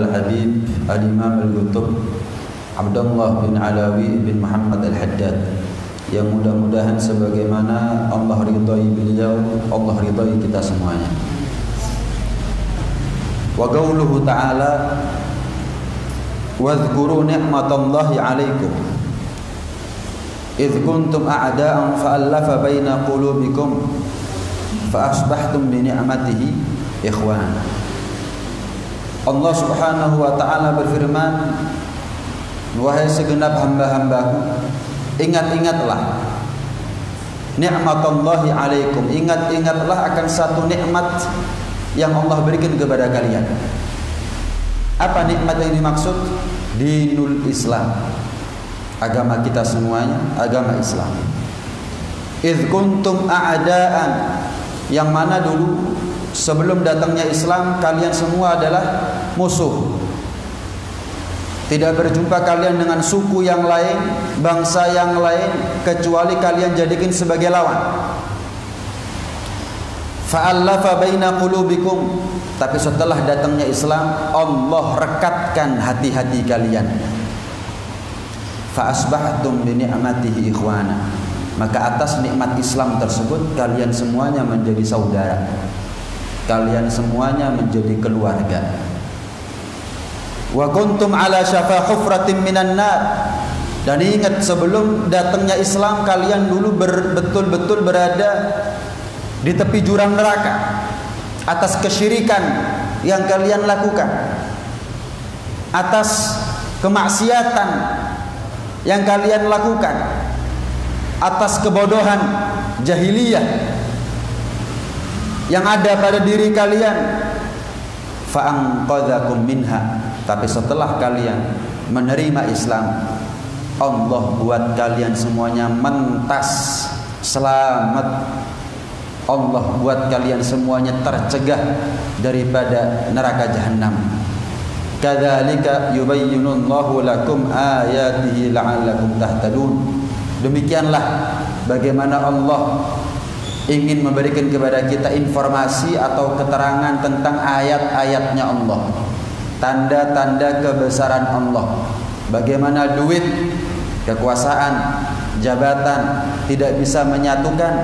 Al-Habib Al-Imam Al-Qutub Abdullah bin Alawi bin Muhammad Al-Haddad, yang mudah-mudahan sebagaimana Allah ridhai beliau, Allah ridhai kita semuanya. Wa qauluhu ta'ala wadhkuru ni'matallahi 'alaikum idh kuntum a'da'an fa'alafa baina qulubikum fa asbahtum bi ni'matihi ikhwana. Allah Subhanahu wa ta'ala berfirman, wahai segenap hamba-hambaku, ingat-ingatlah ni'matallahi 'alaikum, ingat-ingatlah akan satu nikmat yang Allah berikan kepada kalian. Apa nikmat yang dimaksud? Dinul Islam, agama kita semuanya, agama Islam. Idh kuntum a'da'an, yang mana dulu sebelum datangnya Islam kalian semua adalah musuh. Tidak berjumpa kalian dengan suku yang lain, bangsa yang lain, kecuali kalian jadikan sebagai lawan. Fa'allafa baina qulubikum, tapi setelah datangnya Islam Allah rekatkan hati-hati kalian. Fa asbahtum bi ni'matihi ikhwana, maka atas nikmat Islam tersebut kalian semuanya menjadi saudara, kalian semuanya menjadi keluarga. Wa kuntum ala syafa hufratin minan nar, dan ingat sebelum datangnya Islam kalian dulu betul-betul berada di tepi jurang neraka atas kesyirikan yang kalian lakukan, atas kemaksiatan yang kalian lakukan, atas kebodohan jahiliyah yang ada pada diri kalian. Fa'anqadzakum minha, tapi setelah kalian menerima Islam, Allah buat kalian semuanya mentas selamat. Allah buat kalian semuanya tercegah daripada neraka jahanam. Kadzalika yubayyinullahu lakum ayatihi la'allakum tahtadun. Demikianlah bagaimana Allah ingin memberikan kepada kita informasi atau keterangan tentang ayat-ayatnya Allah, tanda-tanda kebesaran Allah. Bagaimana duit, kekuasaan, jabatan tidak bisa menyatukan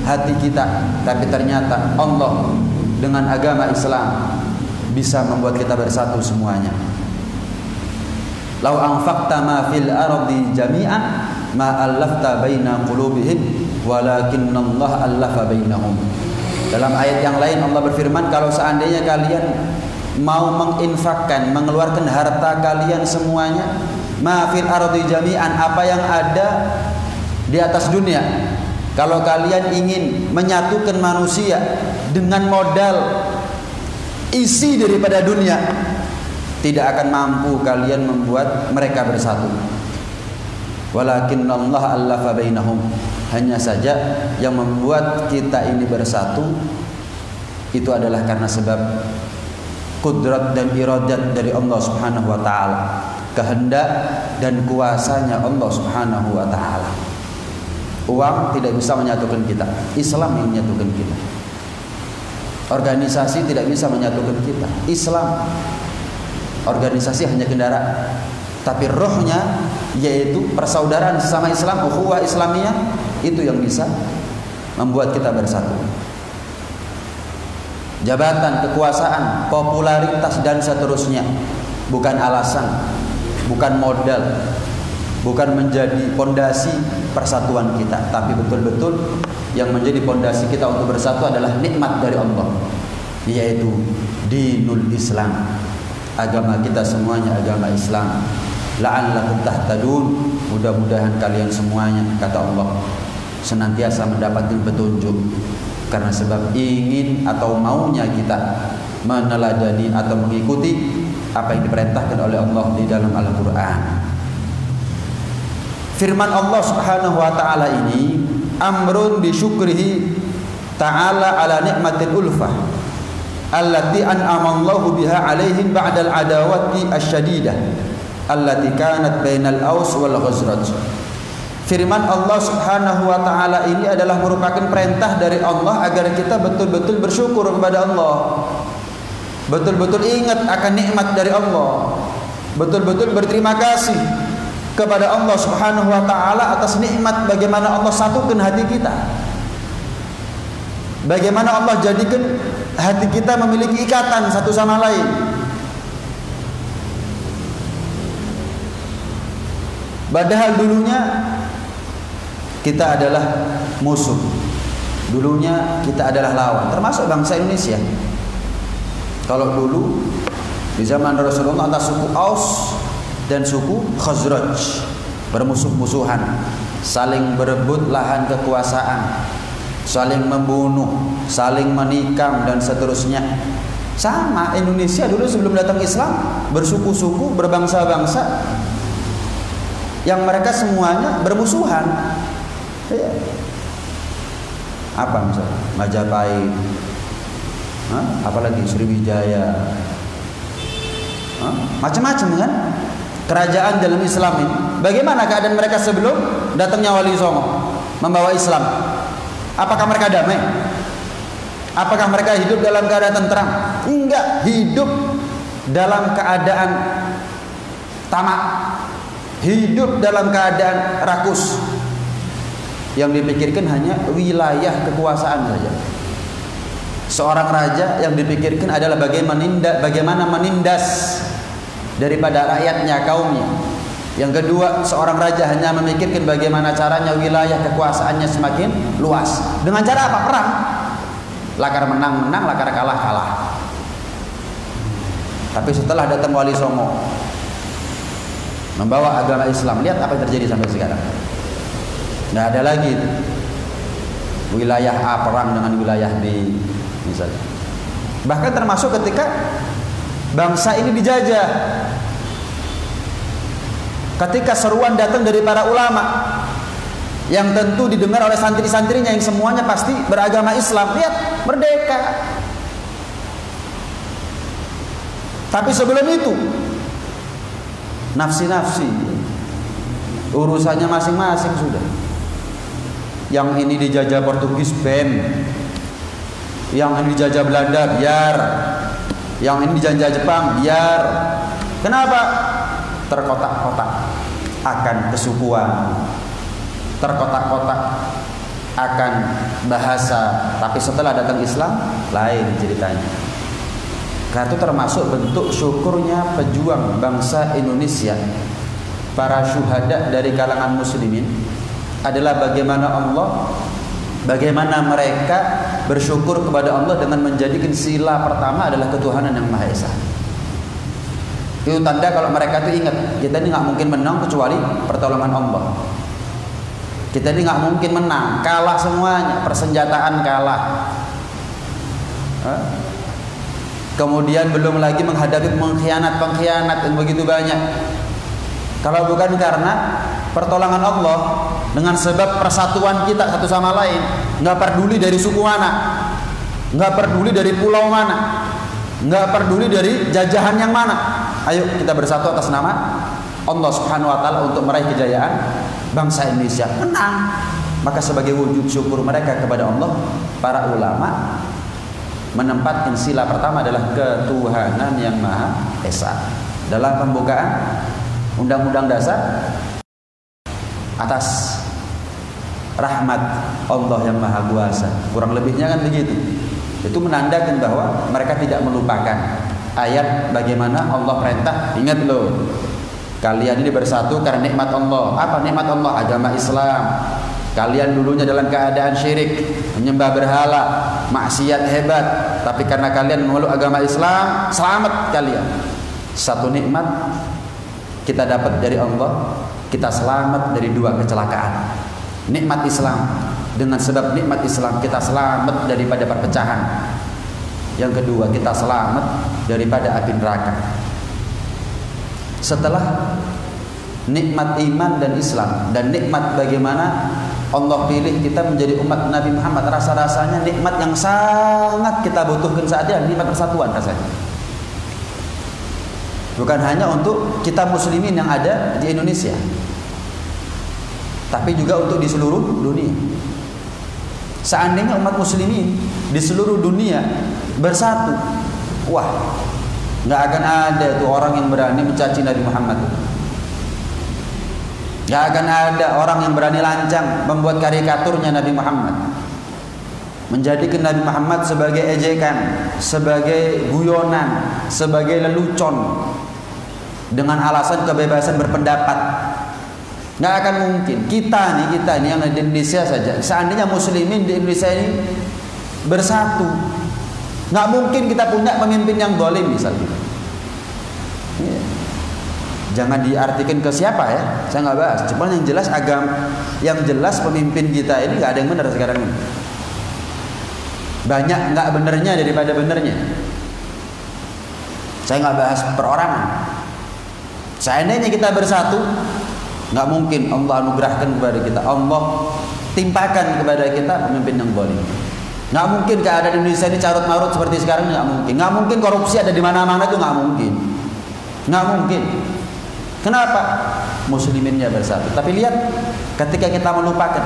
hati kita, tapi ternyata Allah dengan agama Islam bisa membuat kita bersatu semuanya. Lau anfaqta ma fil ardi jami'an ma allafta baina qulubihim walakinnallaha allafa bainahum. Dalam ayat yang lain Allah berfirman, kalau seandainya kalian mau menginfakkan, mengeluarkan harta kalian semuanya, ma fil ardi jami'an, apa yang ada di atas dunia, kalau kalian ingin menyatukan manusia dengan modal isi daripada dunia, tidak akan mampu kalian membuat mereka bersatu. Walakinnallaha allafa bainahum, hanya saja yang membuat kita ini bersatu itu adalah karena sebab kudrat dan iradat dari Allah Subhanahu wa taala, kehendak dan kuasanya Allah Subhanahu wa taala. Uang tidak bisa menyatukan kita, Islam yang menyatukan kita. Organisasi tidak bisa menyatukan kita, Islam. Organisasi hanya kendaraan, tapi rohnya yaitu persaudaraan sesama Islam, ukhuwah Islamiyah, itu yang bisa membuat kita bersatu. Jabatan, kekuasaan, popularitas dan seterusnya bukan alasan, bukan modal, bukan menjadi pondasi persatuan kita, tapi betul-betul yang menjadi pondasi kita untuk bersatu adalah nikmat dari Allah, yaitu dinul Islam, agama kita semuanya agama Islam. La'allakum tahtadun, mudah-mudahan kalian semuanya, kata Allah, senantiasa mendapatkan petunjuk, karena sebab ingin atau maunya kita meneladani atau mengikuti apa yang diperintahkan oleh Allah di dalam Al-Quran. Firman Allah Subhanahu wa taala ini amrun bi syukrihi ta'ala ala ni'matil ulfah allati an'ama Allahu biha 'alaihim ba'dal adawati asyadidah allati kanat bainal Aus wal Khazraj. Firman Allah Subhanahu wa taala ini adalah merupakan perintah dari Allah agar kita betul-betul bersyukur kepada Allah. betul-betul ingat akan nikmat dari Allah, betul-betul berterima kasih kepada Allah Subhanahu wa taala atas nikmat bagaimana Allah satukan hati kita. Bagaimana Allah jadikan hati kita memiliki ikatan satu sama lain. Padahal dulunya kita adalah musuh. Dulunya kita adalah lawan, termasuk bangsa Indonesia. Kalau dulu di zaman Rasulullah antara suku Aus dan suku Khazraj bermusuh-musuhan, saling berebut lahan kekuasaan, saling membunuh, saling menikam dan seterusnya. Sama Indonesia dulu sebelum datang Islam, bersuku-suku, berbangsa-bangsa, yang mereka semuanya bermusuhan. Ya. Apa misalnya? Majapahit, apalagi Sriwijaya, macam-macam kan kerajaan dalam Islam ini. Bagaimana keadaan mereka sebelum datangnya Wali Songo membawa Islam? Apakah mereka damai? Apakah mereka hidup dalam keadaan tentram? Enggak, hidup dalam keadaan tamak, hidup dalam keadaan rakus. Yang dipikirkan hanya wilayah kekuasaan saja. Seorang raja yang dipikirkan adalah bagaimana menindas daripada rakyatnya, kaumnya. Yang kedua, seorang raja hanya memikirkan bagaimana caranya wilayah kekuasaannya semakin luas. Dengan cara apa? Perang. Lakar menang-menang, lakar kalah-kalah. Tapi setelah datang Wali Songo membawa agama Islam, lihat apa yang terjadi sampai sekarang. Nggak ada lagi itu. Wilayah A perang dengan wilayah B misalnya. Bahkan termasuk ketika bangsa ini dijajah, ketika seruan datang dari para ulama yang tentu didengar oleh santri-santrinya yang semuanya pasti beragama Islam, lihat merdeka. Tapi sebelum itu nafsi-nafsi, urusannya masing-masing sudah. Yang ini dijajah Portugis, ben. Yang ini dijajah Belanda, biar. Yang ini dijajah Jepang, biar. Kenapa? Terkotak-kotak akan kesukuan, terkotak-kotak akan bahasa. Tapi setelah datang Islam, lain ceritanya. Karena itu termasuk bentuk syukurnya pejuang bangsa Indonesia, para syuhada dari kalangan muslimin, adalah bagaimana mereka bersyukur kepada Allah dengan menjadikan sila pertama adalah ketuhanan yang Maha Esa. Itu tanda kalau mereka itu ingat, kita ini nggak mungkin menang kecuali pertolongan Allah. Kita ini nggak mungkin menang, kalah semuanya, persenjataan kalah. Kemudian belum lagi menghadapi pengkhianat yang begitu banyak. Kalau bukan karena pertolongan Allah, dengan sebab persatuan kita satu sama lain, nggak peduli dari suku mana, nggak peduli dari pulau mana, nggak peduli dari jajahan yang mana, ayo kita bersatu atas nama Allah Subhanahu wa taala untuk meraih kejayaan bangsa Indonesia, menang. Maka sebagai wujud syukur mereka kepada Allah, para ulama menempatkan sila pertama adalah ketuhanan yang Maha Esa. Dalam pembukaan Undang-Undang Dasar, atas rahmat Allah yang Maha Kuasa, kurang lebihnya kan begitu. Itu menandakan bahwa mereka tidak melupakan ayat bagaimana Allah perintah, ingat loh, kalian ini bersatu karena nikmat Allah. Apa nikmat Allah? Agama Islam. Kalian dulunya dalam keadaan syirik, menyembah berhala, maksiat hebat, tapi karena kalian memeluk agama Islam, selamat kalian. Satu nikmat kita dapat dari Allah, kita selamat dari dua kecelakaan. Nikmat Islam, dengan sebab nikmat Islam kita selamat daripada perpecahan. Yang kedua, kita selamat daripada api neraka. Setelah nikmat iman dan Islam, dan nikmat bagaimana Allah pilih kita menjadi umat Nabi Muhammad, rasa-rasanya nikmat yang sangat kita butuhkan saat ini, nikmat persatuan rasanya. Bukan hanya untuk kita muslimin yang ada di Indonesia, tapi juga untuk di seluruh dunia. Seandainya umat muslimin di seluruh dunia bersatu Wah, nggak akan ada tuh orang yang berani mencaci Nabi Muhammad. Nggak akan ada orang yang berani lancang membuat karikaturnya Nabi Muhammad, menjadikan Nabi Muhammad sebagai ejekan, sebagai guyonan, sebagai lelucon dengan alasan kebebasan berpendapat. Nggak akan mungkin. Kita nih yang di Indonesia saja, seandainya muslimin di Indonesia ini bersatu, nggak mungkin kita punya pemimpin yang zalim misalnya. Ya. Jangan diartikan ke siapa ya, saya nggak bahas. Cuma yang jelas yang jelas pemimpin kita ini nggak ada yang benar sekarang ini. Banyak nggak benernya daripada benernya. Saya nggak bahas perorangan. Seandainya kita bersatu, nggak mungkin Allah anugerahkan kepada kita, Allah timpakan kepada kita pemimpin yang zalim. Nggak mungkin keadaan Indonesia ini carut marut seperti sekarang, nggak mungkin. Nggak mungkin korupsi ada di mana-mana, itu nggak mungkin. Nggak mungkin. Kenapa? Musliminnya bersatu. Tapi lihat, ketika kita melupakan,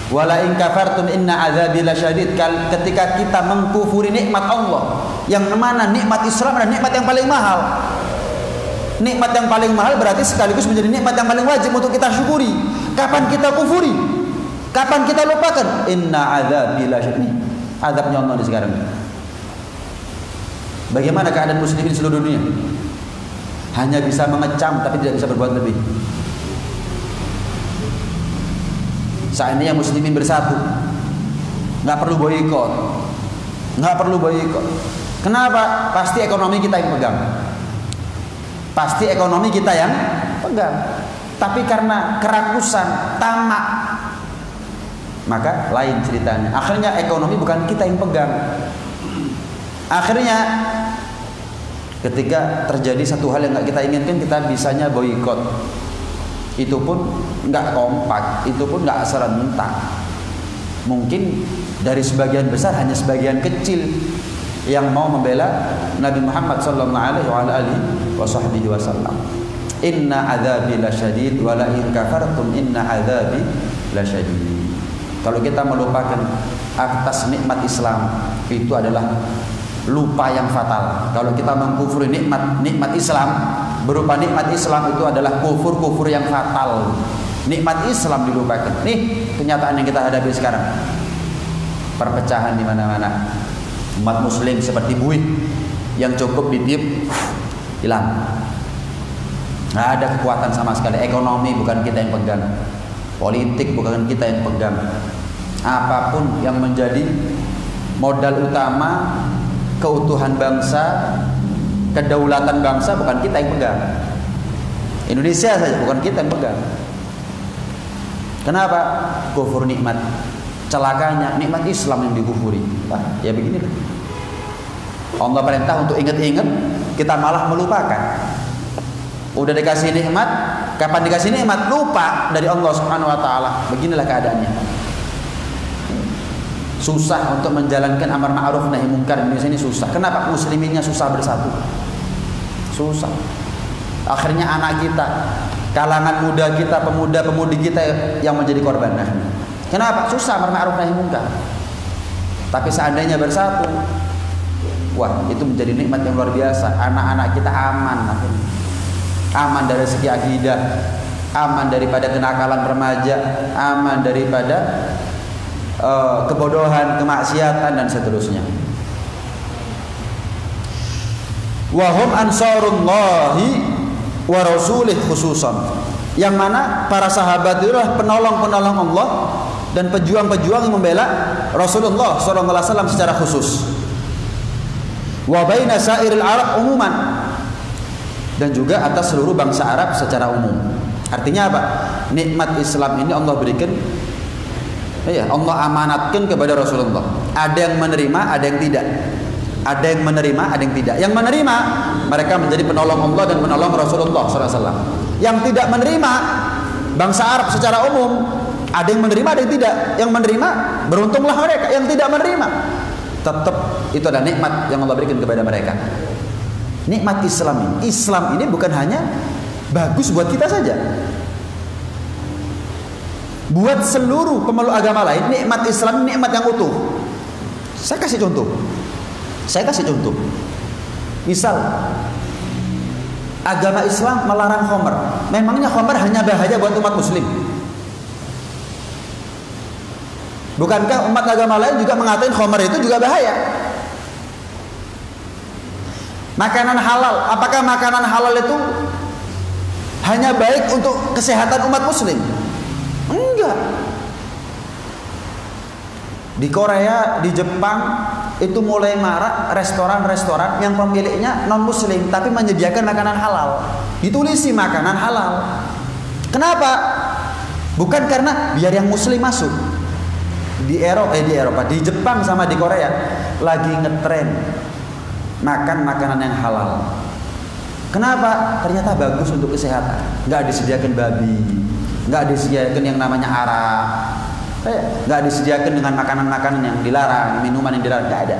wala in kafartum inna azabi lasyadid, ketika kita mengkufuri nikmat Allah, yang mana nikmat Islam adalah nikmat yang paling mahal. Nikmat yang paling mahal berarti sekaligus menjadi nikmat yang paling wajib untuk kita syukuri. Kapan kita kufuri? Kapan kita lupakan? Inna azabi lasyadid. Azabnya Allah di sekarang. Bagaimana keadaan muslimin di seluruh dunia? Hanya bisa mengecam tapi tidak bisa berbuat lebih. Seandainya muslimin bersatu, nggak perlu boikot, nggak perlu boikot. Kenapa? Pasti ekonomi kita yang pegang. Pasti ekonomi kita yang pegang. Tapi karena kerakusan, tamak, maka lain ceritanya. Akhirnya ekonomi bukan kita yang pegang. Akhirnya ketika terjadi satu hal yang nggak kita inginkan, kita bisanya boikot. Itu pun nggak kompak, itu pun nggak serentak. Mungkin dari sebagian besar hanya sebagian kecil yang mau membela Nabi Muhammad sallallahu alaihi wasallam. Inna adzabi lasyadid wa la in kafartum inna adzabi lasyadid. Kalau kita melupakan atas nikmat Islam, itu adalah lupa yang fatal. Kalau kita mengkufuri nikmat Islam, berupa nikmat Islam, itu adalah kufur yang fatal. Nikmat Islam dilupakan. Nih kenyataan yang kita hadapi sekarang. Perpecahan di mana-mana. Umat muslim seperti buih yang cukup ditiup hilang. Nggak ada kekuatan sama sekali. Ekonomi bukan kita yang pegang, politik bukan kita yang pegang. Apapun yang menjadi modal utama keutuhan bangsa, kedaulatan bangsa, bukan kita yang pegang. Indonesia saja bukan kita yang pegang. Kenapa? Kufur nikmat. Celakanya nikmat Islam yang dikufuri. Nah, ya begini. Allah perintah untuk ingat-ingat, kita malah melupakan. Udah dikasih nikmat, kapan dikasih nikmat lupa dari Allah Subhanahu wa taala. Beginilah keadaannya. Susah untuk menjalankan amar ma'ruf nahi munkar di Indonesia ini susah. Kenapa? Musliminnya susah bersatu. Susah. Akhirnya anak kita, kalangan muda kita, pemuda-pemudi kita yang menjadi korban. Kenapa? Susah amar ma'ruf nahi munkar. Tapi seandainya bersatu, wah, itu menjadi nikmat yang luar biasa. Anak-anak kita aman akhirnya. Aman dari segi akidah, aman daripada kenakalan remaja, aman daripada kebodohan, kemaksiatan dan seterusnya. Wa hum ansarullahi wa rasulih khususan. Yang mana para sahabat itu adalah penolong-penolong Allah dan pejuang-pejuang yang membela Rasulullah SAW secara khusus. Wa baina sairil Arab umuman, dan juga atas seluruh bangsa Arab secara umum. Artinya apa? Nikmat Islam ini Allah berikan, ya, Allah amanatkan kepada Rasulullah. Ada yang menerima, ada yang tidak. Ada yang menerima, ada yang tidak. Yang menerima, mereka menjadi penolong Allah dan penolong Rasulullah SAW. Yang tidak menerima, bangsa Arab secara umum, ada yang menerima, ada yang tidak. Yang menerima, beruntunglah mereka. Yang tidak menerima, tetap itu adalah nikmat yang Allah berikan kepada mereka. Nikmat Islam ini. Islam ini bukan hanya bagus buat kita saja. Buat seluruh pemeluk agama lain, nikmat Islam nikmat yang utuh. Saya kasih contoh. Misal agama Islam melarang khamr. Memangnya khamr hanya bahaya buat umat muslim? Bukankah umat agama lain juga mengatakan khamr itu juga bahaya? Makanan halal, apakah makanan halal itu hanya baik untuk kesehatan umat muslim? Enggak. Di Korea, di Jepang itu mulai marak restoran-restoran yang pemiliknya non muslim tapi menyediakan makanan halal. Ditulisi makanan halal. Kenapa? Bukan karena biar yang muslim masuk. Di Eropa, di Jepang sama di Korea lagi ngetren makan makanan yang halal. Kenapa? Ternyata bagus untuk kesehatan. Nggak disediakan babi, nggak disediakan yang namanya arak, nggak disediakan dengan makanan-makanan yang dilarang, minuman yang dilarang, nggak ada.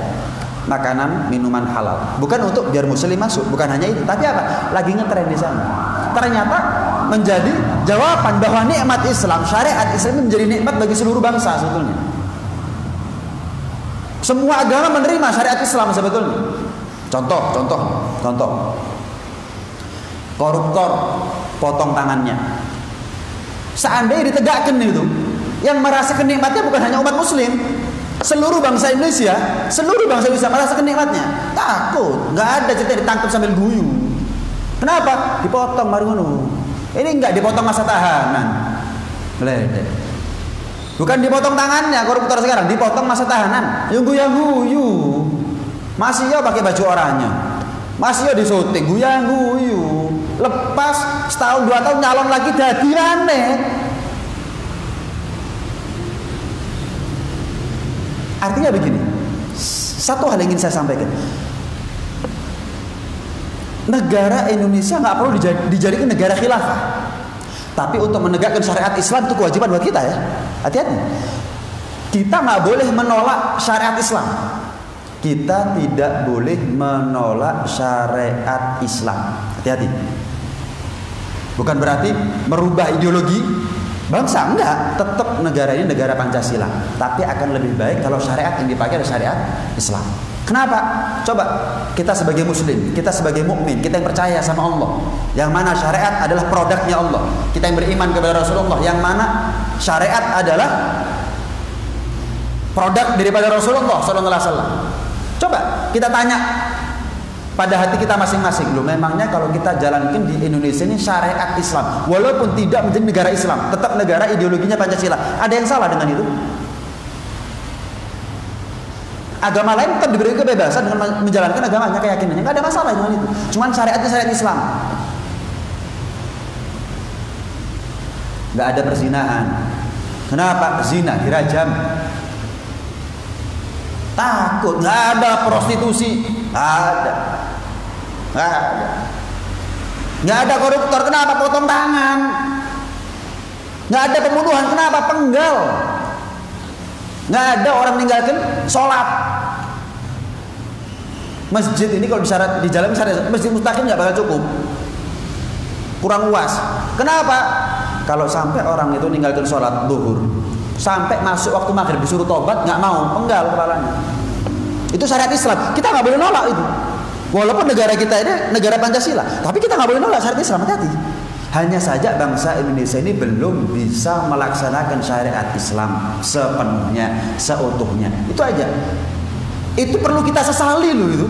Makanan, minuman halal. Bukan untuk biar muslim masuk, bukan hanya itu, tapi apa? Lagi ngetren di sana. Ternyata menjadi jawaban bahwa nikmat Islam, syariat Islam menjadi nikmat bagi seluruh bangsa sebetulnya. Semua agama menerima syariat Islam sebetulnya. Contoh. Koruptor potong tangannya. Seandainya ditegakkan itu, yang merasakan nikmatnya bukan hanya umat muslim, seluruh bangsa Indonesia merasakan nikmatnya. Takut, nggak ada cerita ditangkap sambil guyu. Kenapa? Dipotong baru ngono. Ini nggak dipotong masa tahanan. Ledek. Bukan dipotong tangannya koruptor sekarang, dipotong masa tahanan. Yang guyu. Masih ya pakai baju oranye. Masih ya disyuting guyu. Lepas setahun 2 tahun nyalon lagi dadi maneh. Artinya begini. Satu hal yang ingin saya sampaikan. Negara Indonesia nggak perlu dijadikan negara khilafah. Tapi untuk menegakkan syariat Islam itu kewajiban buat kita ya. Hati-hati. Kita nggak boleh menolak syariat Islam. Kita tidak boleh menolak syariat Islam. Hati-hati. Bukan berarti merubah ideologi bangsa, enggak. Tetap negara ini negara Pancasila. Tapi akan lebih baik kalau syariat yang dipakai adalah syariat Islam. Kenapa? Coba kita sebagai muslim, kita sebagai mukmin, kita yang percaya sama Allah, yang mana syariat adalah produknya Allah. Kita yang beriman kepada Rasulullah, yang mana syariat adalah produk daripada Rasulullah SAW. Coba kita tanya pada hati kita masing-masing, loh memangnya kalau kita jalankan di Indonesia ini syariat Islam, walaupun tidak menjadi negara Islam, tetap negara ideologinya Pancasila, ada yang salah dengan itu? Agama lain tetap diberi kebebasan dengan menjalankan agamanya, keyakinannya, nggak ada masalah dengan itu. Cuman syariatnya syariat Islam. Nggak ada perzinahan. Kenapa? Zina dirajam. Takut. Nggak ada prostitusi. Nggak ada koruptor. Kenapa? Potong tangan. Nggak ada pembunuhan. Kenapa? Penggal. Nggak ada orang meninggalkan sholat. Masjid ini kalau di jalan masjid mustaqim nggak bakal cukup, kurang luas. Kenapa? Kalau sampai orang itu meninggalkan sholat zuhur, sampai masuk waktu maghrib disuruh tobat nggak mau, penggal kepalanya. Itu syariat Islam. Kita nggak boleh nolak itu. Walaupun negara kita ini negara Pancasila, tapi kita nggak boleh nolak syariat Islam. Hati-hati. Hanya saja bangsa Indonesia ini belum bisa melaksanakan syariat Islam sepenuhnya, seutuhnya. Itu aja. Itu perlu kita sesali loh itu.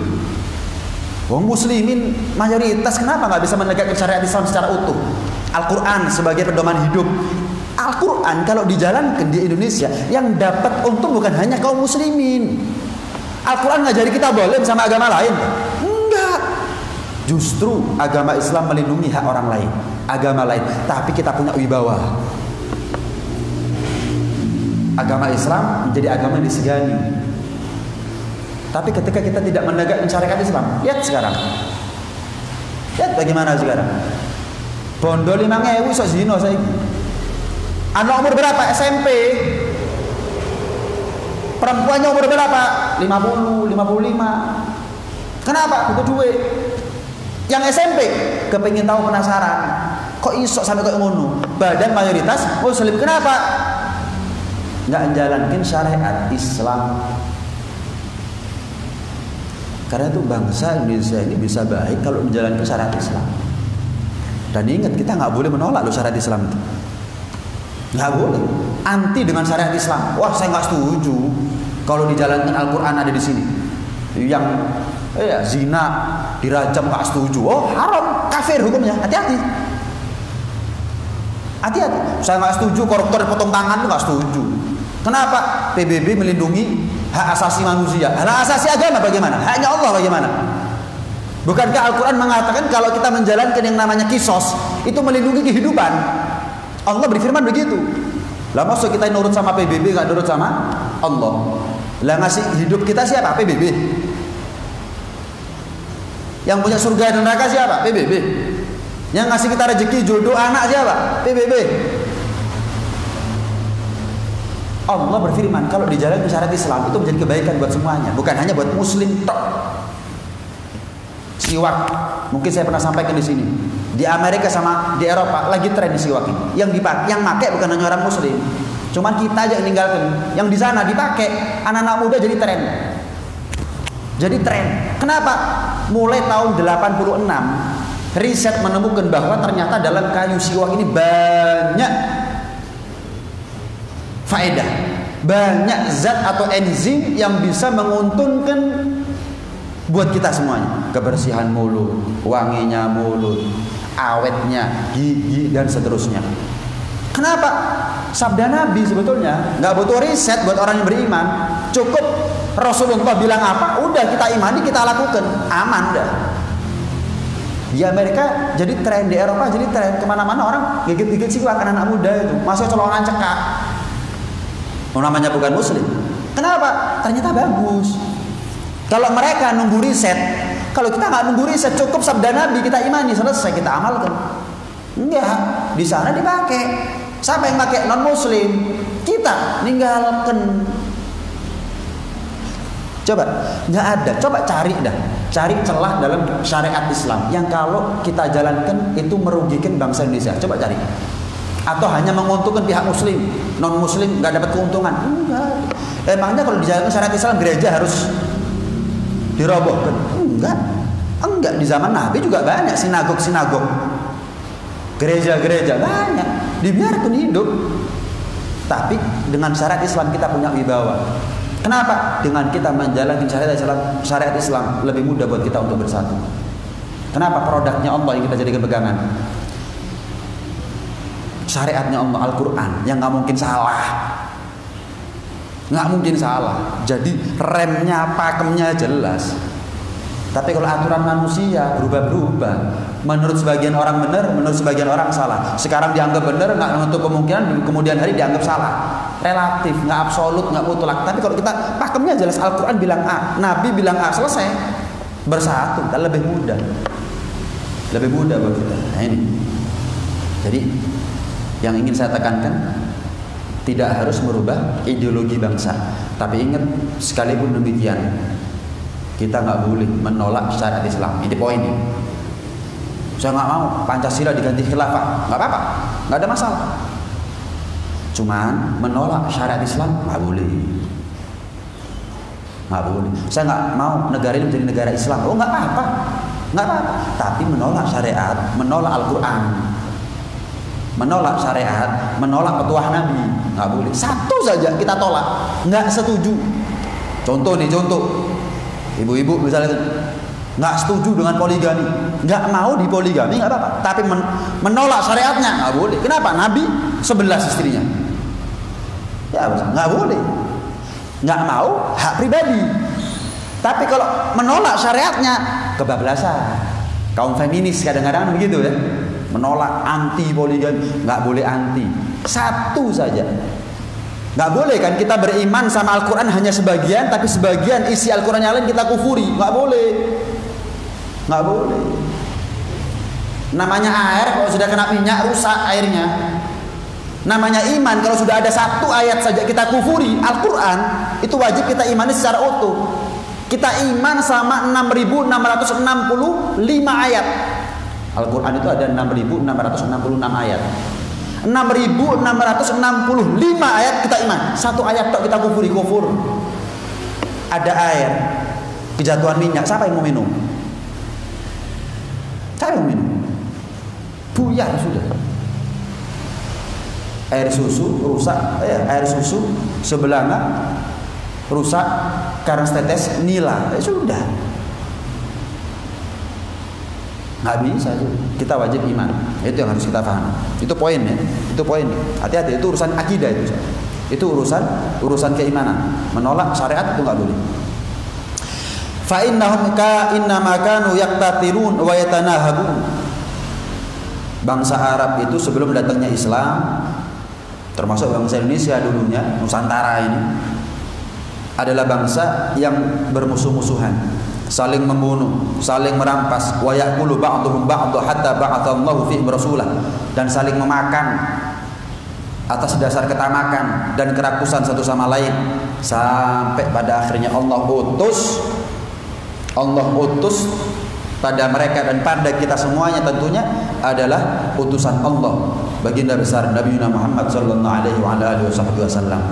Wong muslimin mayoritas kenapa nggak bisa menegakkan syariat Islam secara utuh? Al-Quran sebagai pedoman hidup. Al-Quran kalau dijalankan di Indonesia, yang dapat untung bukan hanya kaum muslimin. Al-Quran ngajari kita boleh sama agama lain? Enggak. Justru agama Islam melindungi hak orang lain, agama lain. Tapi kita punya wibawa. Agama Islam menjadi agama yang disegani. Tapi ketika kita tidak menegakkan syariat Islam, lihat sekarang. Lihat bagaimana sekarang. Bondo 5.000 sok zina saiki. Anak umur berapa? SMP. Perempuannya umur berapa? 50, 55. Kenapa? Butuh duit. Yang SMP kepengin tahu, penasaran. Kok iso sampai kok ngono? Badan mayoritas muslim. Kenapa? Nggak menjalankan syariat Islam. Karena itu bangsa Indonesia ini bisa baik kalau menjalankan syariat Islam. Dan ingat, kita nggak boleh menolak loh syariat Islam itu. Nggak boleh. Anti dengan syariat Islam. Wah, saya nggak setuju kalau dijalankan Al-Quran ada di sini. Yang zina dirajam nggak setuju. Oh, haram, kafir hukumnya. Hati-hati. Hati-hati. Saya nggak setuju koruptor potong tangan, nggak setuju. Kenapa? PBB melindungi hak asasi manusia. Hak asasi agama bagaimana? Haknya Allah bagaimana? Bukankah Al-Quran mengatakan kalau kita menjalankan yang namanya kisos, itu melindungi kehidupan? Allah berfirman begitu. Lah maksud kita nurut sama PBB, nggak nurut sama Allah? Lah ngasih hidup kita siapa? PBB. Yang punya surga dan neraka siapa? PBB. Yang ngasih kita rezeki jodoh anak siapa? PBB. Allah berfirman kalau dijalankan syariat Islam itu menjadi kebaikan buat semuanya, bukan hanya buat muslim tok. Siwak, mungkin saya pernah sampaikan di sini. Di Amerika sama di Eropa lagi tren di siwak ini. Yang pakai bukan hanya orang muslim. Cuman kita aja yang ninggalkan. Yang di sana dipakai anak-anak muda jadi tren. Jadi tren. Kenapa? Mulai tahun 86 riset menemukan bahwa ternyata dalam kayu siwak ini banyak faedah, banyak zat atau enzim yang bisa menguntungkan buat kita semuanya. Kebersihan mulut, wanginya mulut, awetnya, gigi dan seterusnya. Kenapa? Sabda Nabi sebetulnya nggak butuh riset buat orang yang beriman. Cukup Rasulullah bilang apa, udah kita imani, kita lakukan, aman dah. Di Amerika jadi tren, di Eropa jadi tren, kemana-mana orang gigit-gigit siwak anak muda itu, masuk colongan cekak. Namanya bukan muslim. Kenapa? Ternyata bagus. Kalau mereka nunggu riset, kalau kita nggak nunggu riset, cukup sabda Nabi kita imani, selesai kita amalkan. Enggak, di sana dipakai. Siapa yang pakai? Non muslim. Kita ninggalkan. Coba, nggak ada. Coba cari dah, cari celah dalam syariat Islam yang kalau kita jalankan itu merugikan bangsa Indonesia. Coba cari. Atau hanya menguntungkan pihak muslim, non muslim nggak dapat keuntungan? Enggak. Emangnya kalau dijalankan syariat Islam gereja harus dirobohkan? Enggak. Di zaman Nabi juga banyak sinagog, gereja-gereja banyak, dibiarkan hidup. Tapi dengan syariat Islam kita punya wibawa. Kenapa? Dengan kita menjalankan syariat Islam lebih mudah buat kita untuk bersatu. Kenapa? Produknya Allah yang kita jadikan pegangan. Syariatnya Allah, Al-Quran yang nggak mungkin salah, nggak mungkin salah. Jadi remnya, pakemnya jelas. Tapi kalau aturan manusia berubah-berubah, menurut sebagian orang benar, menurut sebagian orang salah. Sekarang dianggap benar, nggak menutup kemungkinan kemudian hari dianggap salah. Relatif, nggak absolut, nggak mutlak. Tapi kalau kita pakemnya jelas, Al-Quran bilang A, Nabi bilang A, selesai, bersatu, dan lebih mudah buat kita. Nah ini, jadi yang ingin saya tekankan, tidak harus merubah ideologi bangsa. Tapi ingat, sekalipun demikian, kita nggak boleh menolak syariat Islam. Ini poinnya. Saya nggak mau Pancasila diganti khilafah, nggak apa-apa, nggak ada masalah. Cuman menolak syariat Islam nggak boleh. Saya nggak mau negara ini menjadi negara Islam. Oh nggak apa-apa. Tapi menolak syariat, menolak Al-Quran, menolak syariat, menolak petuah Nabi, nggak boleh. Satu saja kita tolak, nggak setuju. Contoh, ibu-ibu misalnya nggak setuju dengan poligami, nggak mau dipoligami, nggak apa-apa. Tapi menolak syariatnya nggak boleh. Kenapa? Nabi 11 istrinya, ya nggak boleh. Nggak mau, hak pribadi. Tapi kalau menolak syariatnya, kebablasan. Kaum feminis kadang-kadang begitu ya. Menolak, anti poligami, nggak boleh anti. Satu saja. Nggak boleh kan kita beriman sama Al-Quran hanya sebagian, tapi sebagian isi Al-Quran yang lain kita kufuri. Nggak boleh. Namanya air kalau sudah kena minyak rusak airnya. Namanya iman kalau sudah ada satu ayat saja kita kufuri Al-Quran, itu wajib kita imani secara utuh. Kita iman sama 6.665 ayat. Al-Quran itu ada 6.666 ayat. 6.665 ayat kita iman. Satu ayat tok kita kufur. Ada air. kejatuhan minyak, siapa yang mau minum? Siapa yang mau minum? Buyar sudah. Air susu rusak, air susu sebelanga rusak karena setetes nila, sudah. Nggak bisa itu. Kita wajib iman. Itu yang harus kita paham. Itu poin ya. Itu poin. Hati-hati, itu urusan akidah itu. Itu urusan keimanan. Menolak syariat itu nggak boleh. Fa innahum innama kanu yaqtatilun wa yatanahabun. Bangsa Arab itu sebelum datangnya Islam, termasuk bangsa Indonesia dulunya, Nusantara ini, adalah bangsa yang bermusuh-musuhan, saling membunuh, saling merampas, wa yaqulu ba'dhum ba'dha hatta ba'athallahu fihim rasulah, dan saling memakan atas dasar ketamakan dan kerakusan satu sama lain, sampai pada akhirnya Allah utus pada mereka dan pada kita semuanya tentunya adalah utusan Allah, baginda besar Nabi Muhammad sallallahu alaihi wasallam.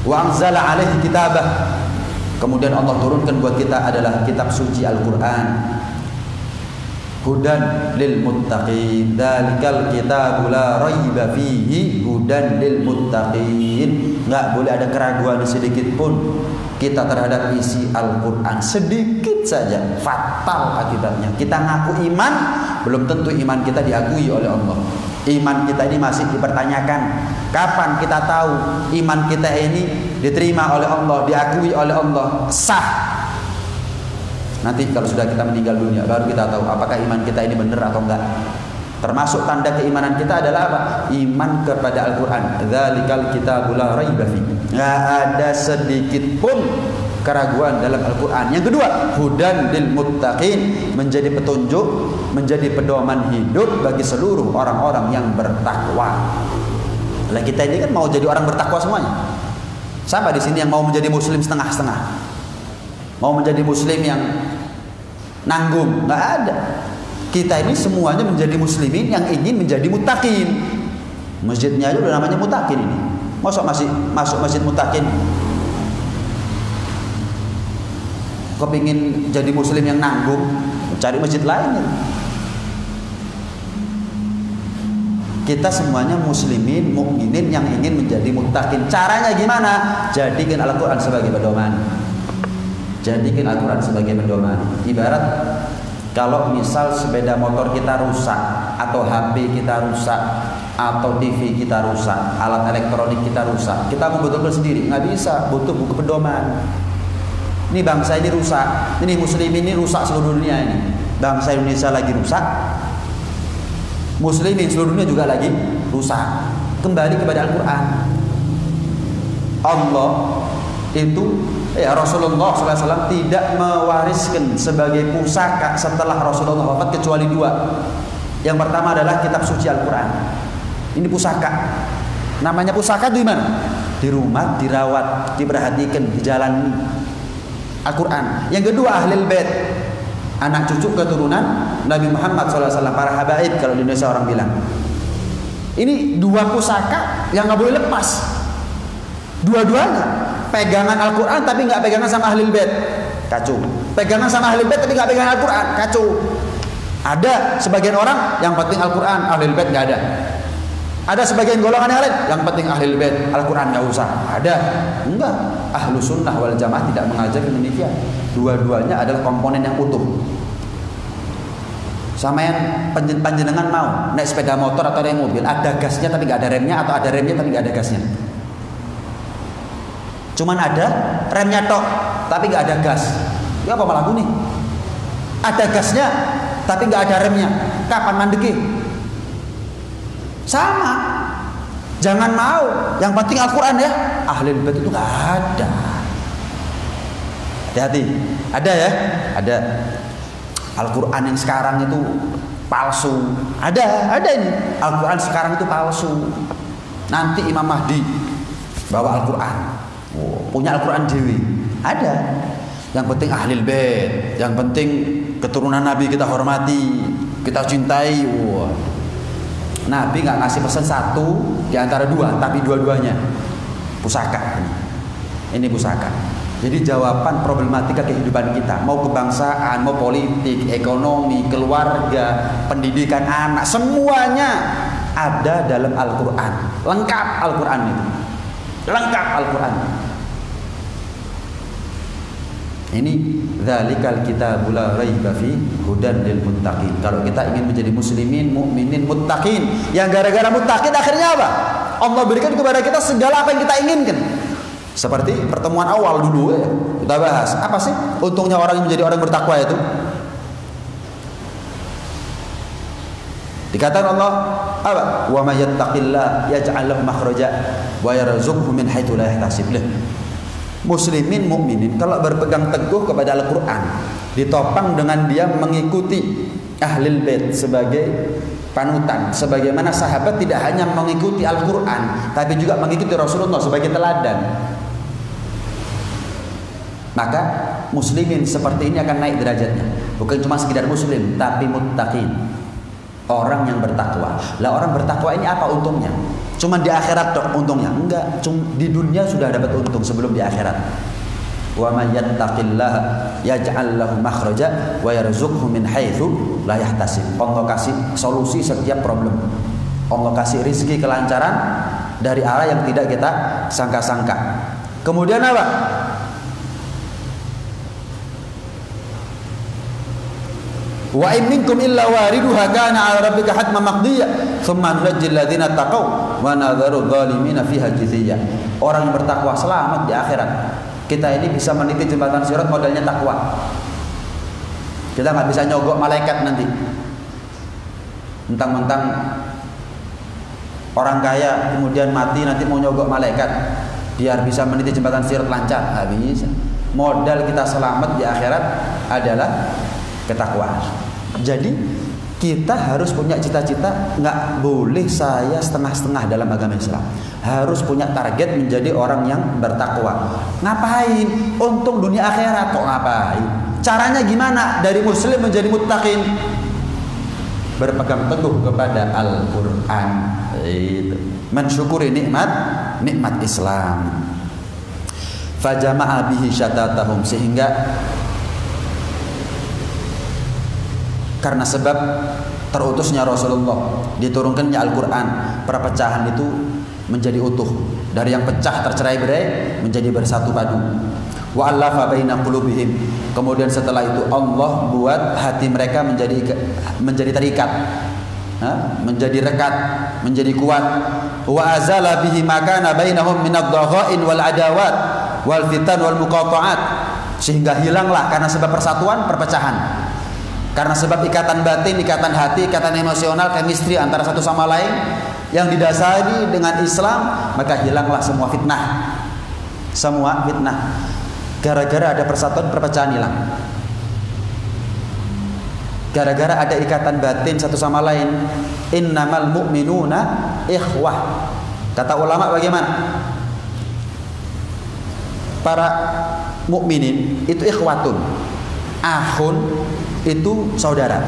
Wa anzala alaihi kitabah, kemudian Allah turunkan buat kita adalah kitab suci Al-Qur'an. Hudan lil muttaqin, dzalikal kitabu la raiba fihi hudan lil muttaqin. Enggak boleh ada keraguan sedikit pun kita terhadap isi Al-Qur'an, sedikit saja fatal akibatnya. Kita ngaku iman, belum tentu iman kita diakui oleh Allah. Iman kita ini masih dipertanyakan. Kapan kita tahu iman kita ini diterima oleh Allah, diakui oleh Allah, sah? Nanti kalau sudah kita meninggal dunia, baru kita tahu apakah iman kita ini benar atau enggak. Termasuk tanda keimanan kita adalah apa? Iman kepada Al-Quran. Dzalikal kitabu la raiba fihi. Enggak ada sedikit pun keraguan dalam Al-Quran. Yang kedua, hudan lil muttaqin, menjadi petunjuk, menjadi pedoman hidup bagi seluruh orang-orang yang bertakwa. Lah kita ini kan mau jadi orang bertakwa semuanya. Siapa di sini yang mau menjadi muslim setengah-setengah? Mau menjadi muslim yang nanggung? Nggak ada. Kita ini semuanya menjadi muslimin yang ingin menjadi muttaqin. Masjidnya aja udah namanya muttaqin ini. Masa masih masuk masjid muttaqin? Kepingin jadi muslim yang nanggung, cari masjid lain. Kita semuanya muslimin, mukminin yang ingin menjadi muttaqin. Caranya gimana? Jadikan Al-Quran sebagai pedoman. Jadikan Al-Quran sebagai pedoman. Ibarat kalau misal sepeda motor kita rusak, atau HP kita rusak, atau TV kita rusak, alat elektronik kita rusak, kita mau betul-betul sendiri, nggak bisa, butuh buku pedoman. Ini bangsa ini rusak, ini muslimin ini rusak seluruh dunia ini. Bangsa Indonesia lagi rusak, muslimin seluruh dunia juga lagi rusak. Kembali kepada Al-Quran. Allah itu, Rasulullah SAW tidak mewariskan sebagai pusaka setelah Rasulullah wafat kecuali dua. Yang pertama adalah kitab suci Al-Quran. Ini pusaka. Namanya pusaka itu di mana? Di rumah, dirawat, diperhatikan, dijalani. Al-Quran. Yang kedua Ahlul Bait, anak cucu keturunan Nabi Muhammad SAW, para habaib kalau di Indonesia orang bilang. Ini dua pusaka yang nggak boleh lepas. Dua-duanya pegangan Al-Quran tapi nggak pegangan sama Ahlul Bait, kacau. Pegangan sama Ahlul Bait tapi nggak pegangan Al-Quran, kacau. Ada sebagian orang yang penting Al-Quran, Ahlul Bait nggak ada. Ada sebagian golongan yang lain yang penting Ahlul Bait, Al-Quran nggak usah. Ada? Enggak. Ahlu sunnah wal jamaah tidak mengajarkan demikian. Dua-duanya adalah komponen yang utuh. Sama yang panjenengan mau naik sepeda motor atau naik mobil, ada gasnya tapi nggak ada remnya, atau ada remnya tapi nggak ada gasnya. Cuman ada remnya tok tapi nggak ada gas. Ya apa malah nih? Ada gasnya tapi nggak ada remnya. Kapan mandeki? Sama. Jangan mau. Yang penting Al-Quran ya. Ahlul Bait itu nggak ada. Hati-hati. Ada ya? Ada. Al-Quran yang sekarang itu palsu. Ada ini. Al-Quran sekarang itu palsu. Nanti Imam Mahdi bawa Al-Quran. Punya Al-Quran dewi. Ada. Yang penting Ahlul Bait, yang penting keturunan Nabi kita hormati, kita cintai. Nabi nggak ngasih pesan satu di antara dua, tapi dua-duanya pusaka. Ini pusaka. Jadi jawaban problematika kehidupan kita, mau kebangsaan, mau politik, ekonomi, keluarga, pendidikan anak, semuanya ada dalam Al-Quran. Lengkap Al-Quran itu. Lengkap Al-Quran. Ini dzalikal kitabul la raiba fi hudan lil muttaqin. Kalau kita ingin menjadi muslimin, mukminin, muttaqin, yang gara-gara muttaqin akhirnya apa? Allah berikan kepada kita segala apa yang kita inginkan. Seperti pertemuan awal dulu ya, kita bahas. Apa sih untungnya orang yang menjadi orang bertakwa itu? Dikatakan Allah apa? Wa may yattaqillah yaj'al lahu makhraja wa yarzuqhu min haitsu la yahtasib. Muslimin mukminin kalau berpegang teguh kepada Al-Qur'an, ditopang dengan dia mengikuti Ahlul Bait sebagai panutan, sebagaimana sahabat tidak hanya mengikuti Al-Qur'an tapi juga mengikuti Rasulullah sebagai teladan. Maka muslimin seperti ini akan naik derajatnya. Bukan cuma sekedar muslim, tapi muttaqin. Orang yang bertakwa. Lah orang bertakwa ini apa untungnya? Cuma di akhirat dok untungnya? Enggak, cuma di dunia sudah dapat untung sebelum di akhirat. Wa may yattaqillaha yaj'al lahu makhraja wa yarzuqhu min haitsu la yahtasib. Allah kasih solusi setiap problem. Allah kasih rezeki kelancaran dari arah yang tidak kita sangka-sangka. Kemudian apa? Wa in minkum illa wariduha kana 'ala rabbika hatman maqdiyya thumma nunajjil ladzina taqaw wa nadharu adh-dhalimina fiha jithiya. Orang yang bertakwa selamat di akhirat. Kita ini bisa meniti jembatan sirat modalnya takwa. Kita nggak bisa nyogok malaikat nanti. Mentang-mentang orang kaya kemudian mati nanti mau nyogok malaikat biar bisa meniti jembatan sirat lancar, nggak bisa. Modal kita selamat di akhirat adalah ketakwaan. Jadi kita harus punya cita-cita, nggak boleh saya setengah-setengah dalam agama Islam. Harus punya target menjadi orang yang bertakwa. Ngapain? Untung dunia akhirat kok ngapain? Caranya gimana? Dari muslim menjadi muttaqin. Berpegang teguh kepada Al-Quran. Itu. Mensyukuri nikmat Islam. Fajama'a bihi syatatahum, sehingga karena sebab terutusnya Rasulullah, diturunkannya Al-Quran, perpecahan itu menjadi utuh. Dari yang pecah tercerai-berai menjadi bersatu padu. Wa allafa baina qulubihim. Kemudian setelah itu Allah buat hati mereka menjadi terikat, menjadi rekat, menjadi kuat. Wa azala bihi ma kana bainahum min ad-dhagha'in wal adawat wal fitan wal muqata'at. Sehingga hilanglah karena sebab persatuan perpecahan. Karena sebab ikatan batin, ikatan hati, ikatan emosional, chemistry antara satu sama lain yang didasari dengan Islam, maka hilanglah semua fitnah. Semua fitnah. Gara-gara ada persatuan, perpecahan hilang. Gara-gara ada ikatan batin satu sama lain. Innamal mu'minuna ikhwah. Kata ulama bagaimana? Para mukminin itu ikhwatun. Akhun itu saudara.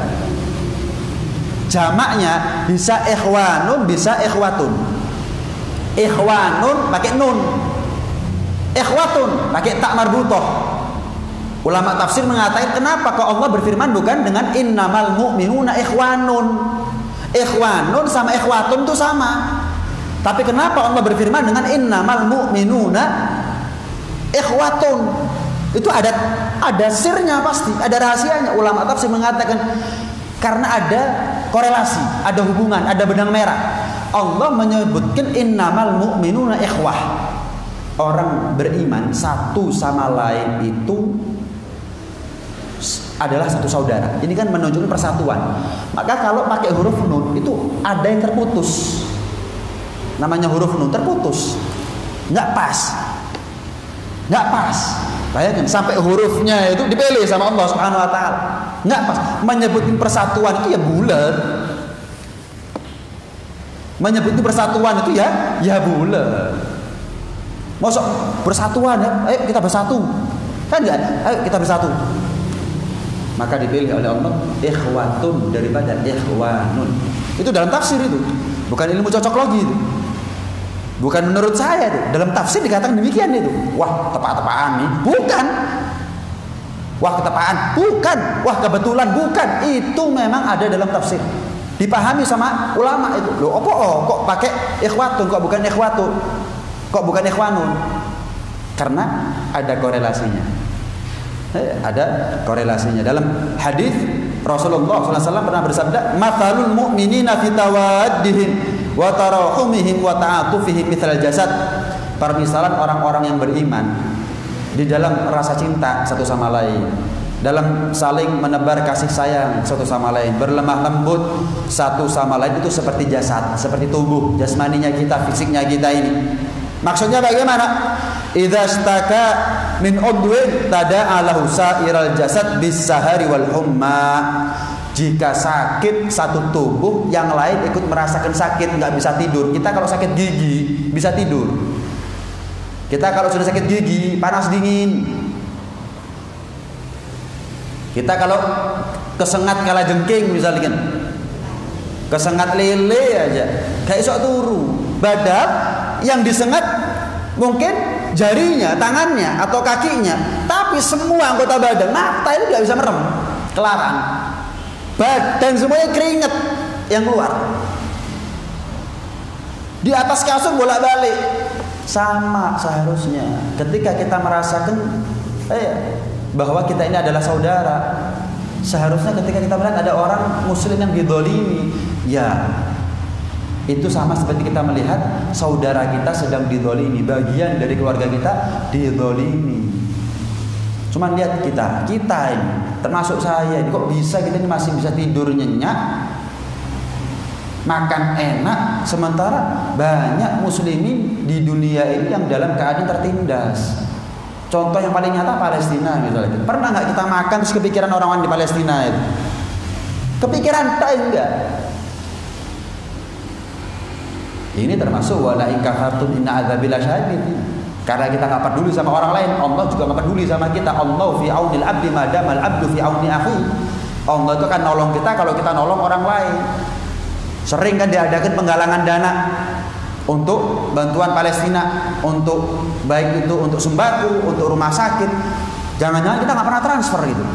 Jamaknya bisa ikhwanun, bisa ikhwatun. Ikhwanun pakai nun, ikhwatun pakai tak marbutah. Ulama tafsir mengatakan kenapa kok Allah berfirman bukan dengan innamal mu'minuna ikhwanun. Ikhwanun sama ikhwatun itu sama. Tapi kenapa Allah berfirman dengan innamal mu'minuna ikhwatun? Itu ada sirnya pasti, ada rahasianya. Ulama tafsir mengatakan karena ada korelasi, ada hubungan, ada benang merah. Allah menyebutkan innamal mu'minuna ikhwah. Orang beriman satu sama lain itu adalah satu saudara. Ini kan menunjukkan persatuan. Maka kalau pakai huruf nun itu ada yang terputus. Namanya huruf nun terputus. Nggak pas. Nggak pas. Bayangkan sampai hurufnya itu dipilih sama Allah Subhanahu wa taala. Enggak pas. Menyebutin persatuan itu ya bulat. Menyebutin persatuan itu ya bulat. Masuk bersatuan ya, ayo kita bersatu. Kan enggak? Ayo kita bersatu. Maka dipilih oleh Allah ikhwatun daripada ikhwanun. Itu dalam tafsir itu. Bukan ilmu cocoklogi itu. Bukan menurut saya itu. Dalam tafsir dikatakan demikian itu. Wah, tepat-tepaan nih. Bukan. Wah, ketepaan. Bukan. Wah, kebetulan. Bukan. Itu memang ada dalam tafsir. Dipahami sama ulama itu. Loh, kok pakai ikhwatun, kok bukan ikhwatun? Kok bukan ikhwanun? Karena ada korelasinya. Ada korelasinya. Dalam hadis Rasulullah SAW pernah bersabda, "Matsalul mu'minina fi tawaddihim wa tarahumihim wa ta'atufihim mithal jasad." Permisalan orang-orang yang beriman di dalam rasa cinta satu sama lain, dalam saling menebar kasih sayang satu sama lain, berlemah lembut satu sama lain, itu seperti jasad, seperti tubuh jasmaninya kita, fisiknya kita ini. Maksudnya bagaimana? Idza staka min udwin tada'a lahu sa'iral jasad bis-sahari wal humma. Jika sakit satu tubuh, yang lain ikut merasakan sakit, nggak bisa tidur. Kita kalau sakit gigi bisa tidur. Kita kalau sudah sakit gigi, panas dingin. Kita kalau kesengat kala jengking misalnya, kesengat lele aja, kayak sok turu. Badan yang disengat mungkin jarinya, tangannya, atau kakinya, tapi semua anggota badan, mata itu nggak bisa merem, kelarang. Badan semuanya keringet yang keluar. Di atas kasur bolak-balik. Sama seharusnya. Ketika kita merasakan bahwa kita ini adalah saudara, seharusnya ketika kita melihat ada orang muslim yang didolimi, ya itu sama seperti kita melihat saudara kita sedang didolimi, bagian dari keluarga kita didolimi. Cuman lihat kita ini, termasuk saya ini, kok bisa kita ini masih bisa tidur nyenyak, makan enak, sementara banyak muslimin di dunia ini yang dalam keadaan tertindas. Contoh yang paling nyata Palestina misalnya. Pernah nggak kita makan terus kepikiran orang-orang di Palestina itu? Kepikiran tak enggak? Ini termasuk wala in kafartum inna adzabil syadid. Karena kita nggak peduli sama orang lain, Allah juga nggak peduli sama kita. Allah fi aunil abdi madamal abdu fi auni akhi. Allah itu kan nolong kita kalau kita nolong orang lain. Sering kan diadakan penggalangan dana untuk bantuan Palestina, untuk baik itu untuk sembako, untuk rumah sakit. Jangan-jangan kita nggak pernah transfer gitu.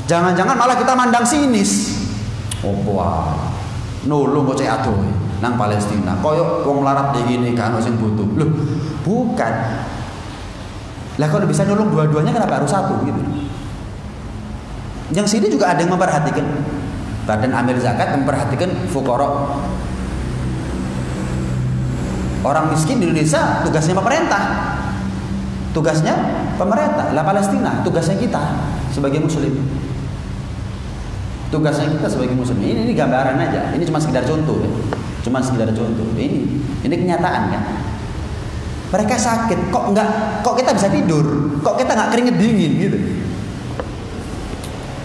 Jangan-jangan malah kita mandang sinis. Oh wah, nulung kok cek adoh nang Palestina. Koyok wong melarat begini kan sing butuh. Loh, bukan. Lah kalau bisa nulung dua-duanya kenapa harus satu gitu? Yang sini juga ada yang memperhatikan. Badan Amil Zakat memperhatikan fuqara. Orang miskin di Indonesia tugasnya pemerintah. Tugasnya pemerintah. Lah Palestina tugasnya kita sebagai muslim. Tugasnya kita sebagai muslim. Ini gambaran aja. Ini cuma sekedar contoh ya. Cuma sekedar contoh. Ini kenyataan kan. Mereka sakit, kok kita bisa tidur? Kok kita nggak keringet dingin gitu?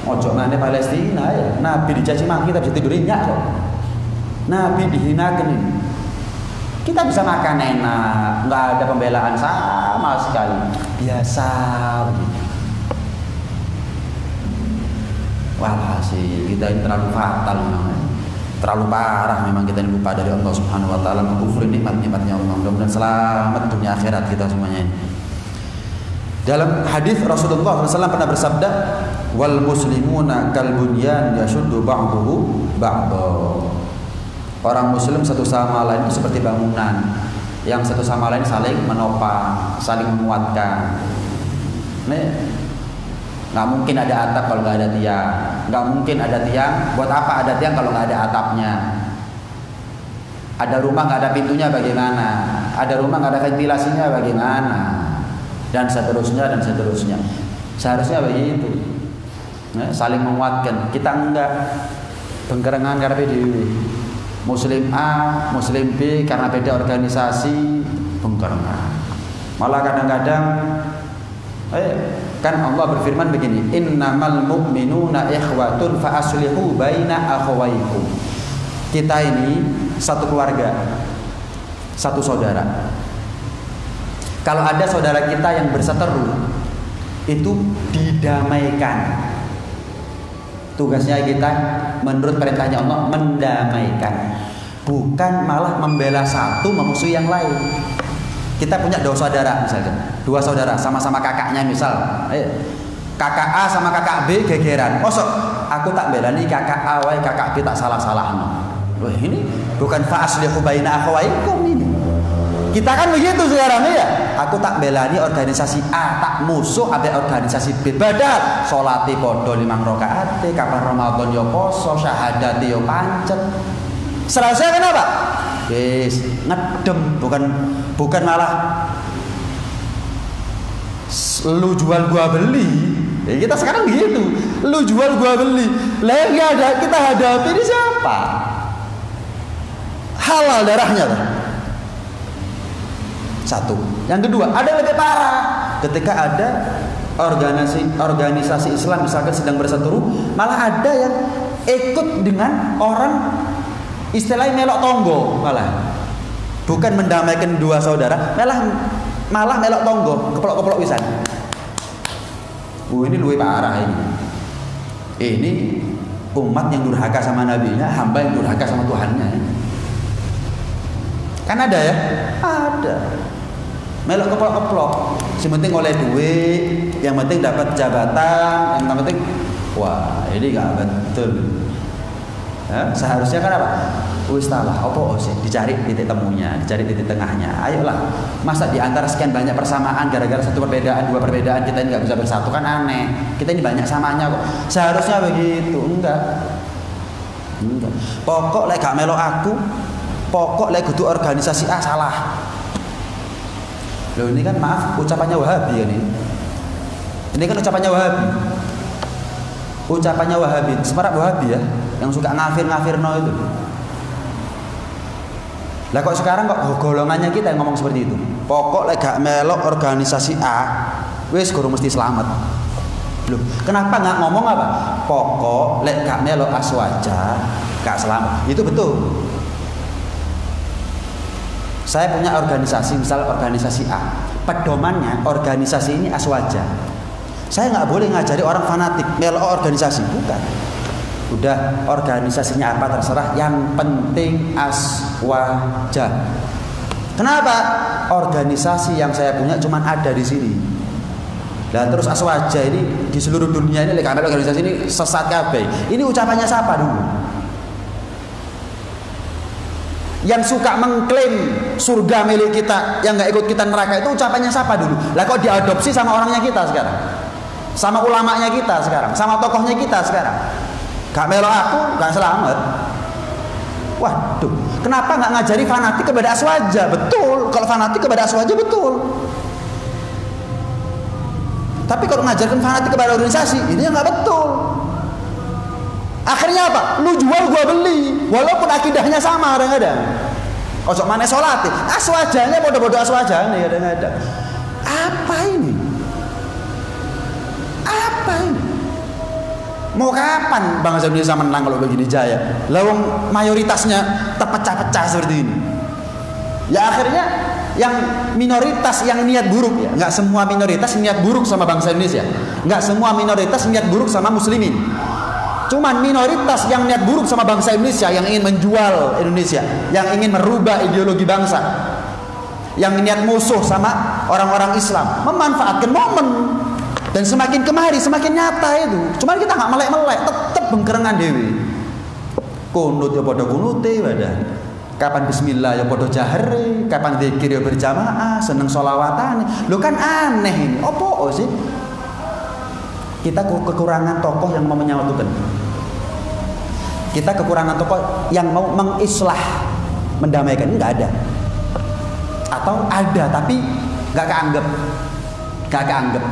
Ojo nane Palestina ya. Nabi dicaci maki kita bisa tidur nyenyak kok. Nabi dihinakan ini. Kita bisa makan enak, nggak ada pembelaan sama sekali. Biasa begitu. Walhasil kita ini terlalu fatal memang. Terlalu parah memang kita ini lupa dari Allah Subhanahu wa taala, mengkufuri nikmat-nikmatnya Allah. Mudah-mudahan selamat dunia akhirat kita semuanya ini. Dalam hadis Rasulullah SAW pernah bersabda, wal muslimuna kal bunyan yashuddu ba'duhu ba'dha. Orang muslim satu sama lain itu seperti bangunan yang satu sama lain saling menopang, saling menguatkan. Nih, nggak mungkin ada atap kalau nggak ada tiang. Nggak mungkin ada tiang. Buat apa ada tiang kalau nggak ada atapnya? Ada rumah nggak ada pintunya bagaimana? Ada rumah nggak ada ventilasinya bagaimana? Dan seterusnya dan seterusnya. Seharusnya begitu. Nah, saling menguatkan. Kita enggak bengkerengan karena PDW. Muslim A, Muslim B karena beda organisasi bengkerengan. Malah kadang-kadang kan Allah berfirman begini, innamal mu'minuna ikhwatun fa aslihu baina akhawaykum. Kita ini satu keluarga, satu saudara. Kalau ada saudara kita yang berseteru, itu didamaikan. Tugasnya kita menurut perintahnya Allah mendamaikan. bukan malah membela satu memusuhi yang lain. Kita punya dua saudara misalnya, dua saudara sama-sama kakaknya misal, kakak A sama kakak B gegeran. Mosok aku tak belani kakak A, wae kakak B tak salah-salahno. Wah, ini bukan fa'aslihu baina akhawaikum ini. Kita kan begitu sekarang ya. Aku tak belani organisasi A, tak musuh ambek organisasi B. Badal salate padha 5 rakaat, kapan Ramadan yo poso, syahadat yo pancet. Selesai kenapa? Yes, ngedem, bukan malah lu jual gua beli. Ya, kita sekarang gitu, lu jual gua beli. Lah enggak ada, kita hadapi ini siapa? Halal darahnya lah. Satu. Yang kedua, ada lebih parah. Ketika ada organisasi Islam misalkan sedang berseteru, malah ada yang ikut dengan orang istilahnya melok tonggo, malah bukan mendamaikan dua saudara, malah melok tonggo, keplok-keplok wisan. Ini lebih parah ini. Ini umat yang durhaka sama nabinya, hamba yang durhaka sama Tuhannya. Kan ada ya? Ada. Melok keplok-keplok. Yang penting oleh duit, yang penting dapat jabatan, yang penting wah, ini gak betul. Ya, seharusnya kan apa? Wis talah, apa sih? Dicari titik temunya, dicari titik tengahnya. Ayolah, masa di antara sekian banyak persamaan gara-gara satu perbedaan, dua perbedaan kita ini nggak bisa bersatu kan aneh. Kita ini banyak samanya kok. Seharusnya begitu, enggak. Pokok lek gak melok aku, pokok lek kudu organisasi A salah. Loh ini kan maaf ucapannya Wahabi ya nih. Ini kan ucapannya Wahabi. Ucapannya Wahabi, semarap Wahabi ya, yang suka ngafir-ngafir no itu. Lah kok sekarang kok golongannya kita yang ngomong seperti itu. Pokok lek gak melok organisasi A, wis guru mesti selamat. Loh, kenapa nggak ngomong apa? Pokok lek gak melok aswaja, gak selamat. Itu betul. Saya punya organisasi, misal organisasi A. Pedomannya organisasi ini aswaja. Saya nggak boleh ngajari orang fanatik melok organisasi, bukan. Udah organisasinya apa terserah, yang penting aswaja. Kenapa? Organisasi yang saya punya cuma ada di sini. Dan terus aswaja ini di seluruh dunia ini karena organisasi ini sesat kabeh. Ini ucapannya siapa dulu? Yang suka mengklaim surga milik kita, yang nggak ikut kita neraka, itu ucapannya siapa dulu? Lah kok diadopsi sama orangnya kita sekarang, sama ulamanya kita sekarang, sama tokohnya kita sekarang. Gak melok aku, gak selamat. Waduh, kenapa nggak ngajari fanatik kepada aswaja? Betul, kalau fanatik kepada aswaja betul. Tapi kalau ngajarkan fanatik kepada organisasi, ini nggak betul. Akhirnya apa? Lu jual gua beli, walaupun akidahnya sama kadang-kadang. Ojo maneh salat, aswajanya bodoh-bodoh aswajane kadang-kadang. Apa ini? Apa ini? Mau kapan bangsa Indonesia menang kalau begini jaya? Lawang mayoritasnya terpecah-pecah seperti ini. Ya akhirnya yang minoritas yang niat buruk ya, nggak semua minoritas niat buruk sama bangsa Indonesia, nggak semua minoritas niat buruk sama muslimin. Cuman minoritas yang niat buruk sama bangsa Indonesia, yang ingin menjual Indonesia, yang ingin merubah ideologi bangsa, yang niat musuh sama orang-orang Islam, memanfaatkan momen. Dan semakin kemari semakin nyata itu. Cuman kita nggak melek-melek, tetep bengkerengan dewi. Kunut ya podo kunute wadah. Kapan bismillah ya podo jahre, kapan zikir ya berjamaah, seneng sholawatan. Lo kan aneh ini. Opo sih? Kita kekurangan tokoh yang mau menyatukan. Kita kekurangan tokoh yang mau mengislah, mendamaikan. Enggak ada. Atau ada tapi nggak keanggap. Nggak keanggap.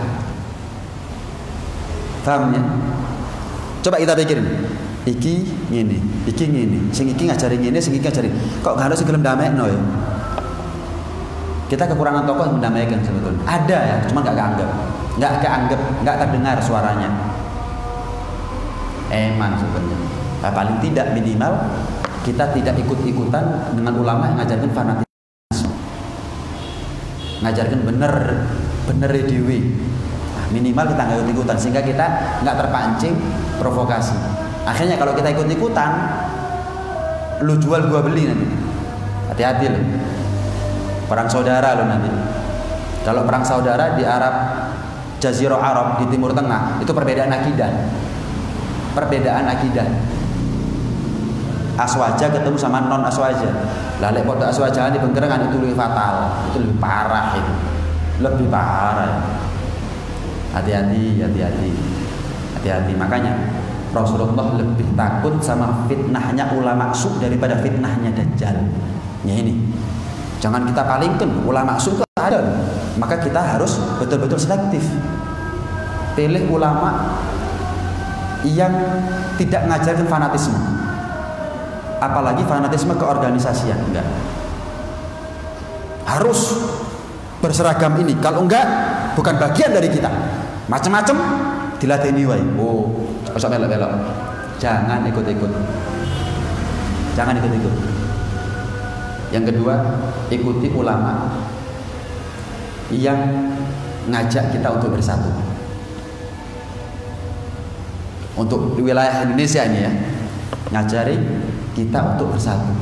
Paham ya? Coba kita pikirin. Iki ngene, sing iki ngajari ngene, sing iki ngajari. Kok gak harus gelem damekno ya? Kita kekurangan tokoh yang mendamaikan sebetulnya. Ada ya, cuma nggak keanggap, nggak terdengar suaranya. Emang sebenarnya. Nah, paling tidak minimal kita tidak ikut-ikutan dengan ulama yang ngajarkan fanatisme, ngajarkan bener dewi. Nah, minimal kita nggak ikut-ikutan sehingga kita nggak terpancing provokasi. Akhirnya kalau kita ikut-ikutan, lu jual gua beli nanti. Hati-hati loh. Perang saudara loh nanti. Kalau perang saudara di Arab, Jazirah Arab di Timur Tengah itu perbedaan akidah. Perbedaan akidah. Aswaja ketemu sama non aswaja. Lalek pada aswaja di penggerengan itu lebih fatal, itu lebih parah itu. Lebih parah. Hati-hati, hati-hati. Hati-hati. Makanya Rasulullah lebih takut sama fitnahnya ulama su daripada fitnahnya Dajjal. Ya ini. Jangan kita palingkan ulama su itu ada. Maka kita harus betul-betul selektif. Pilih ulama yang tidak ngajarkan fanatisme. Apalagi fanatisme keorganisasian, enggak. Harus berseragam ini. Kalau enggak, bukan bagian dari kita. Macam-macam dilatih wae. Oh, usah belok-belok. Jangan ikut-ikut. Jangan ikut-ikut. Yang kedua, ikuti ulama yang ngajak kita untuk bersatu. Untuk wilayah Indonesia ini ya, ngajari kita untuk bersatu.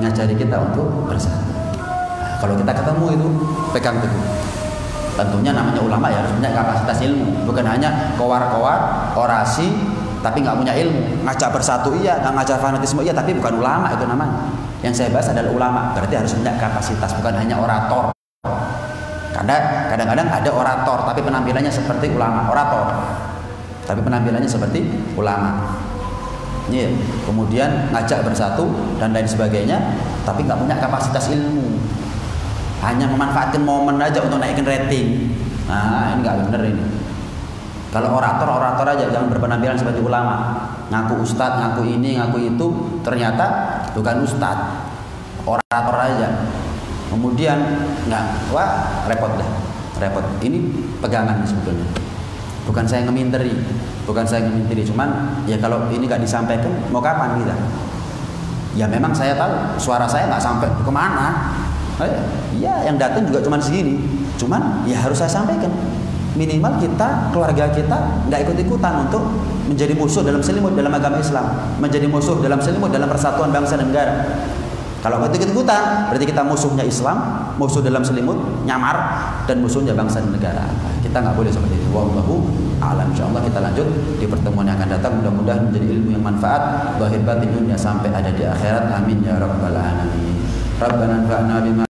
Ngajari kita untuk bersatu. Nah, kalau kita ketemu itu pegang teguh. Tentunya namanya ulama ya harus punya kapasitas ilmu, bukan hanya kowar-kowar, orasi, tapi nggak punya ilmu. Ngajak bersatu iya, nggak ngajak fanatisme iya, tapi bukan ulama itu namanya. Yang saya bahas adalah ulama, berarti harus punya kapasitas, bukan hanya orator. Karena kadang-kadang ada orator, tapi penampilannya seperti ulama, orator, tapi penampilannya seperti ulama. Iya. Kemudian ngajak bersatu dan lain sebagainya, tapi nggak punya kapasitas ilmu. Hanya memanfaatkan momen aja untuk naikin rating. Nah, ini nggak bener ini. Kalau orator aja, jangan berpenampilan seperti ulama. Ngaku ustadz, ngaku ini, ngaku itu, ternyata bukan ustadz. Orator aja. Kemudian nggak, wah repot dah, repot. Ini pegangan sebetulnya. Bukan saya ngeminteri, cuman ya kalau ini nggak disampaikan, mau kapan kita? Ya memang saya tahu suara saya nggak sampai kemana. Iya, yang datang juga cuman segini. Cuman ya harus saya sampaikan. Minimal kita, keluarga kita nggak ikut-ikutan untuk menjadi musuh dalam selimut dalam agama Islam, menjadi musuh dalam selimut dalam persatuan bangsa dan negara. Kalau ikut-ikutan, berarti kita musuhnya Islam, musuh dalam selimut, nyamar, dan musuhnya bangsa dan negara. Kita nggak boleh seperti itu. Wallahu a'lam. Insyaallah kita lanjut di pertemuan yang akan datang. Mudah-mudahan menjadi ilmu yang manfaat, zahir batin dunia sampai ada di akhirat. Amin ya rabbal alamin. Rabbana anfa'na bima